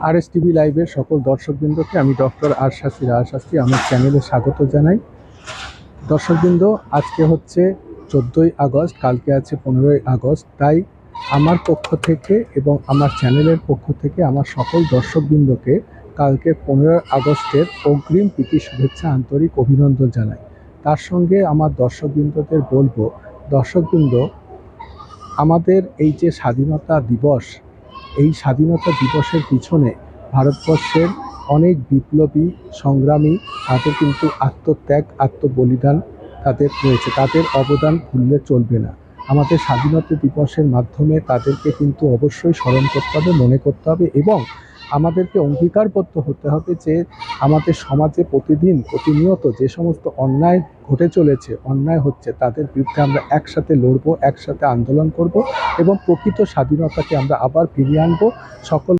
RSTV লাইভের সকল দর্শকবৃন্দকে আমি ডক্টর আরশাসি রায়শাস্ত্রী আমার চ্যানেলে স্বাগত জানাই। দর্শকবৃন্দ, আজকে হচ্ছে 14ই আগস্ট, কালকে আছে 15ই আগস্ট। তাই আমার পক্ষ থেকে এবং আমার চ্যানেলের পক্ষ থেকে আমার সকল দর্শকবৃন্দকে কালকে 15ই আগস্টের অগ্রিম প্রীতি শুভেচ্ছা, আন্তরিক অভিনন্দন জানাই। তার সঙ্গে আমার দর্শকবৃন্দদের বলবো, দর্শকবৃন্দ, আমাদের এই যে স্বাধীনতা দিবস, এই স্বাধীনতা দিবসের পিছনে ভারতবর্ষের অনেক বিপ্লবী সংগ্রামী, তাদের কিন্তু আত্মত্যাগ, আত্মবলিদান তাদের রয়েছে। তাদের অবদান ভুললে চলবে না। আমাদের স্বাধীনতা দিবসের মাধ্যমে তাদেরকে কিন্তু অবশ্যই স্মরণ করতে হবে, মনে করতে হবে এবং আমাদেরকে অঙ্গীকারবদ্ধ হতে হবে যে আমাদের সমাজে প্রতিনিয়ত যে সমস্ত অন্যায় ঘটে চলেছে, অন্যায় হচ্ছে, তাদের বিরুদ্ধে আমরা একসাথে লড়বো, একসাথে আন্দোলন করব এবং প্রকৃত স্বাধীনতাকে আমরা আবার ফিরিয়ে আনবো। সকল